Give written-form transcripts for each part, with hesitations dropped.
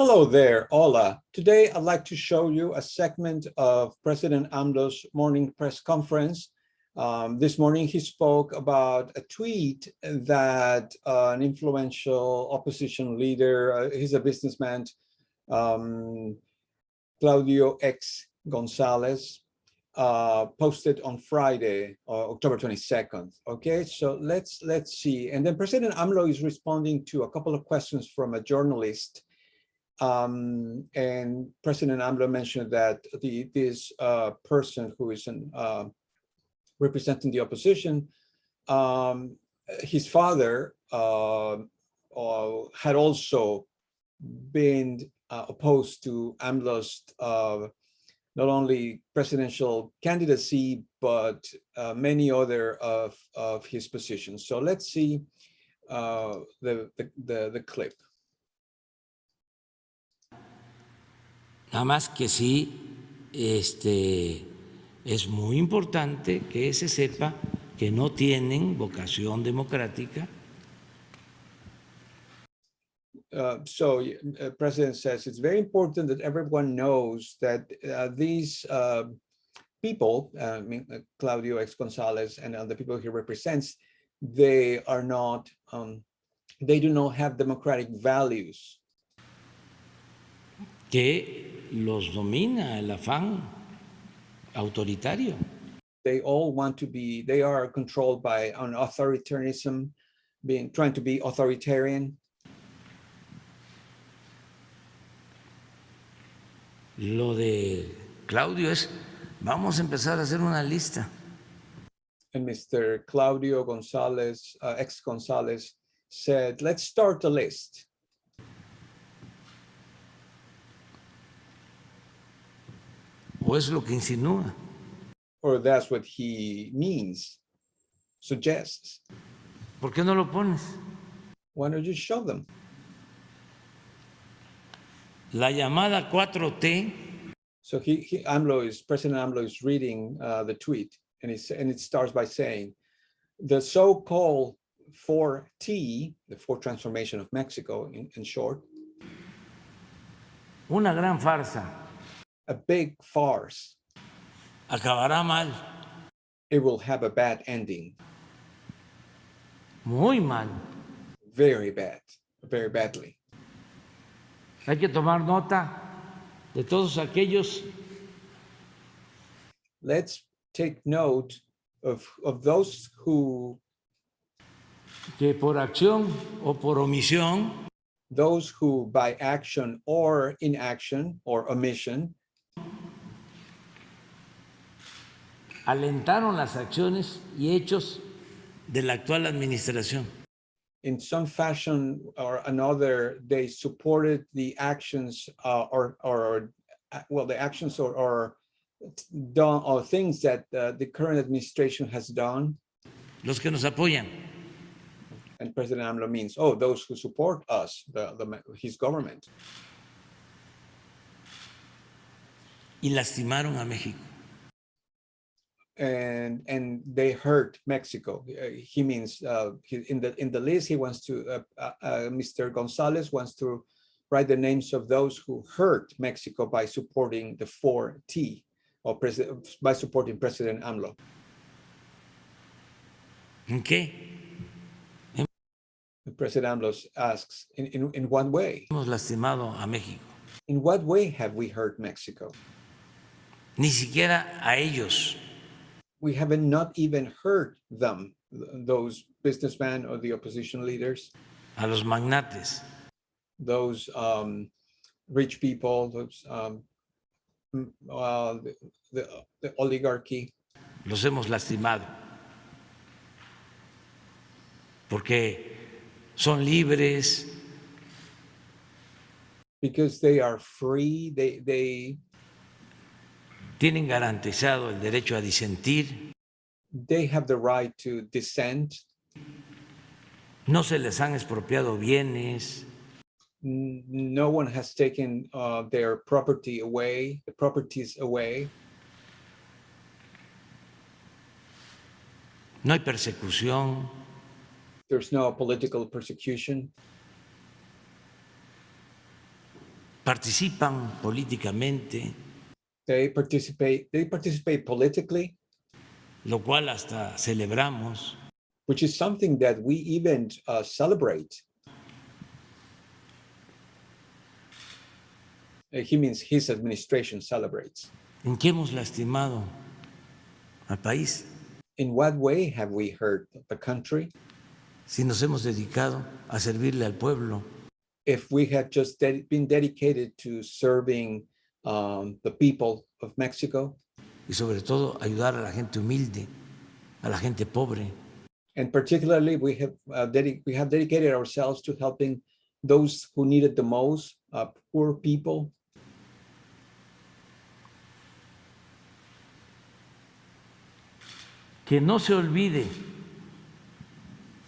Hello there, hola. Today, I'd like to show you a segment of President AMLO's morning press conference. This morning, he spoke about a tweet that an influential opposition leader, he's a businessman, Claudio X Gonzalez, posted on Friday, October 22nd. Okay, so let's see. And then President AMLO is responding to a couple of questions from a journalist. And President AMLO mentioned that this person who is representing the opposition, his father had also been opposed to AMLO's not only presidential candidacy, but many other of his positions. So let's see the clip. Nada más que sí, es muy importante que se sepa que no tienen vocación democrática. President says it's very important that everyone knows that these people, Claudio X Gonzalez and the people he represents, they are not, they do not have democratic values. Que los domina el afán autoritario. They all want to be, they are controlled by an authoritarianism, trying to be authoritarian. Lo de Claudio es, vamos a empezar a hacer una lista. And Mr. Claudio González, ex Gonzalez, said, let's start a list. ¿O es lo que insinúa? Or that's what he means, suggests. ¿Por qué no lo pones? Why don't you show them? La llamada 4T. So President AMLO is reading the tweet, and it starts by saying, the so-called 4T, the fourth transformation of Mexico, in short. Una gran farsa. A big farce. Acabará mal. It will have a bad ending. Muy mal. Very bad, very badly. Hay que tomar nota de todos aquellos. Let's take note of those who, que por acción o por omisión, those who by action or inaction or omission, alentaron las acciones y hechos de la actual administración. In some fashion or another, they supported the actions the actions or done or things that the current administration has done. Los que nos apoyan. And President AMLO means, those who support us, his government. Y lastimaron a México. And they hurt Mexico. He means in the list he wants to Mr. Gonzalez wants to write the names of those who hurt Mexico by supporting the 4T or by supporting President AMLO. Okay. President AMLO asks, in what way? Hemos lastimado a México. In what way have we hurt Mexico? Ni siquiera a ellos. We haven't not even heard them, those businessmen or the opposition leaders. A los magnates. Those rich people, those the oligarchy. Los hemos lastimado. Porque son libres. Because they are free, they tienen garantizado el derecho a disentir. They have the right to dissent. No se les han expropiado bienes. No one has taken their properties away. No hay persecución. There's no political persecution. participan políticamente, They participate politically, lo cual hasta celebramos. which is something that we even celebrate. He means his administration celebrates. ¿En qué hemos lastimado al país? In what way have we hurt the country? Si nos hemos dedicado a servirle al pueblo. If we had just been dedicated to serving the people of Mexico. Y sobre todo ayudar a la gente humilde, a la gente pobre. And particularly we have dedicated ourselves to helping those who need it the most, poor people. Que no se olvide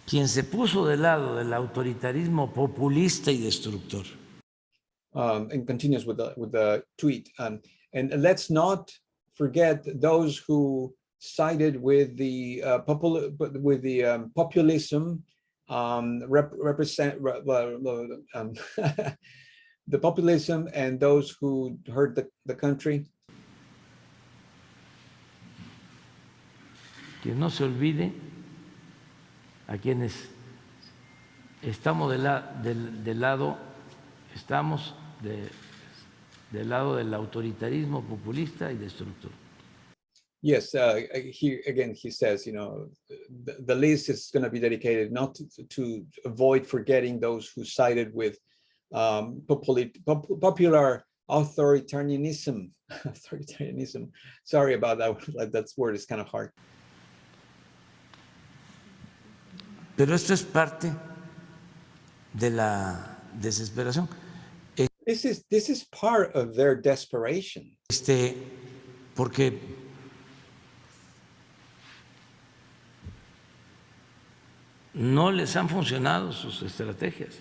quien se puso del lado del autoritarismo populista y destructor. And continues with the tweet. And let's not forget those who sided with the populism, the populism and those who hurt the country. Que no se olvide a quienes estamos del lado del autoritarismo populista y destructor. Yes, here again he says, you know, the list is going to be dedicated not to avoid forgetting those who sided with popular authoritarianism. Authoritarianism. Sorry about that. That word is kind of hard. Pero esto es parte de la desesperación. This is part of their desperation. Porque no les han funcionado sus estrategias.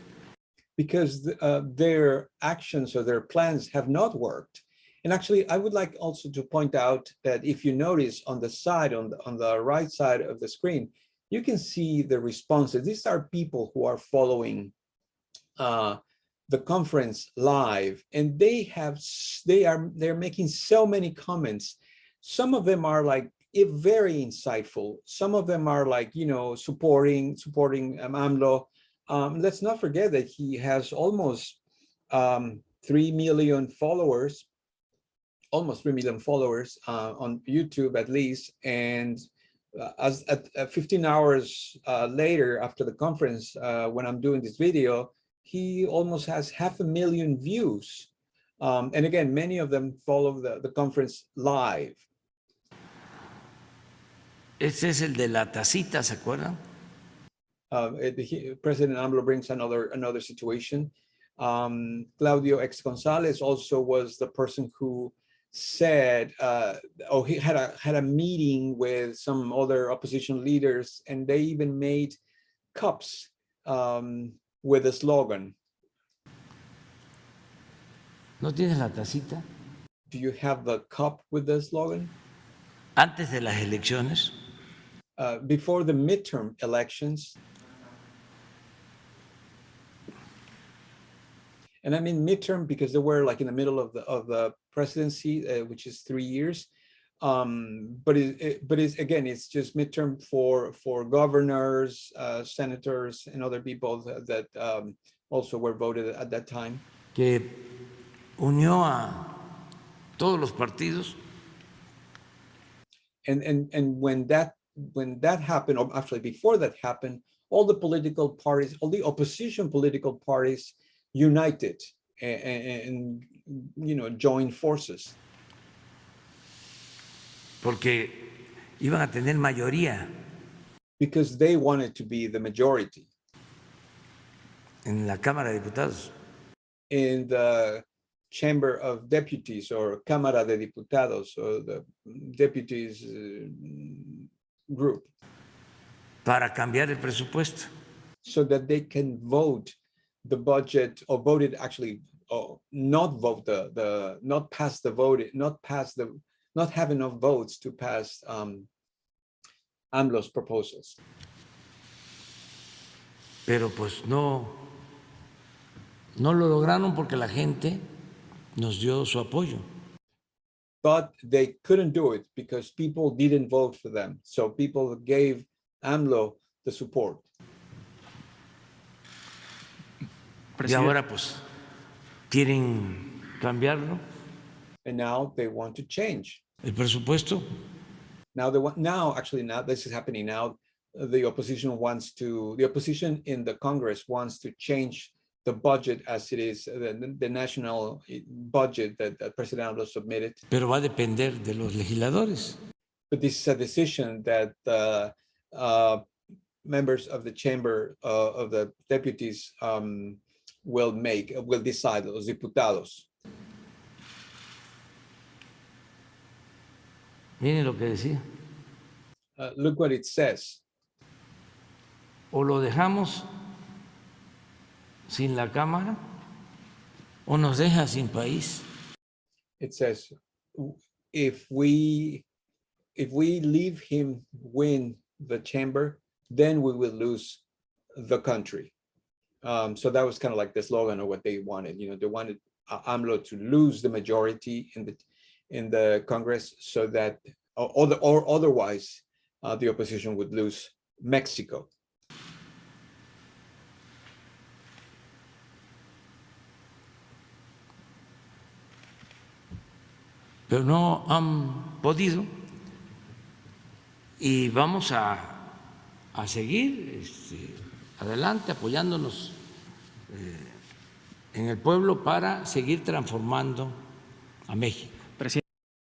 Because their actions or their plans have not worked. And actually, I would like also to point out that if you notice on the side, on the right side of the screen, you can see the responses. These are people who are following the conference live, and they're making so many comments. Some of them are like very insightful. Some of them are like, you know, supporting AMLO. Let's not forget that he has almost 3 million followers, almost 3 million followers on YouTube at least, and as at 15 hours later after the conference, when I'm doing this video, he almost has 500,000 views. And again, many of them follow the conference live. Ese es el de la tacita, ¿se acuerdan? President AMLO brings another situation. Claudio X González also was the person who said, he had a meeting with some other opposition leaders, and they even made cups with a slogan. ¿No tienes la tacita? Do you have the cup with the slogan? Antes de las elecciones. Before the midterm elections. And I mean midterm because they were like in the middle of the presidency, which is 3 years. But it's just midterm for governors, senators, and other people that also were voted at that time. Que unió a todos los partidos. And when that happened, or actually before that happened, all the political parties, all the opposition political parties united and you know, joined forces. Porque iban a tener mayoría. Because they wanted to be the majority. En la Cámara de Diputados. In the Chamber of Deputies, or Cámara de Diputados, or the deputies group. Para cambiar el presupuesto. So that they can vote the budget, or voted actually, or not vote not pass the vote, not have enough votes to pass AMLO's proposals. Pero pues no lo lograron porque la gente nos dio su apoyo. But they couldn't do it because people didn't vote for them. So people gave AMLO the support. Y ahora pues quieren cambiarlo. And now they want to change. El presupuesto. Now this is happening now. The opposition in the Congress wants to change the budget as it is, the national budget that President AMLO submitted. Pero va a depender de los legisladores. But this is a decision that members of the Chamber of the Deputies will decide, los diputados. Miren lo que decía. Look what it says. O lo dejamos sin la Cámara o nos deja sin país. It says, if we leave him win the chamber, then we will lose the country. So that was kind of like the slogan of what they wanted. You know, they wanted AMLO to lose the majority in the Congress, so that or otherwise the opposition would lose Mexico. Pero no han podido y vamos a seguir adelante apoyándonos en el pueblo para seguir transformando a México.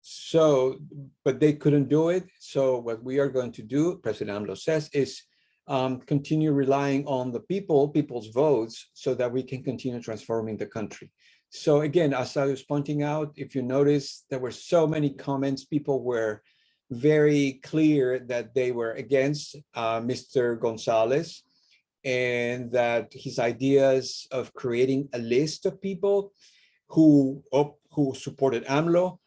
So, but they couldn't do it. So what we are going to do, President AMLO says, is continue relying on the people's votes, so that we can continue transforming the country. So again, as I was pointing out, if you notice, there were so many comments. People were very clear that they were against Mr. Gonzalez, and that his ideas of creating a list of people who supported AMLO,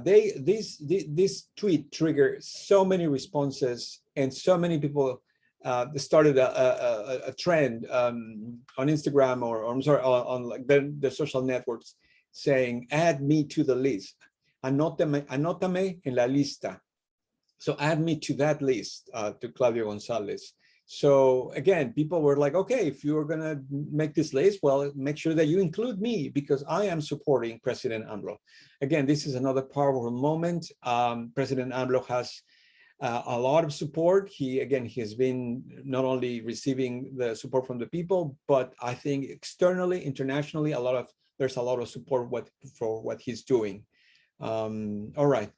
this tweet triggered so many responses, and so many people started a trend on Instagram or I'm sorry, on like the social networks, saying, add me to the list. Anótame en la lista. So add me to that list, to Claudio Gonzalez. So again, people were like, okay, if you're gonna make this list, well, make sure that you include me, because I am supporting President AMLO. Again, this is another powerful moment. President AMLO has a lot of support. He has been not only receiving the support from the people, but I think externally, internationally, there's a lot of support for what he's doing. All right,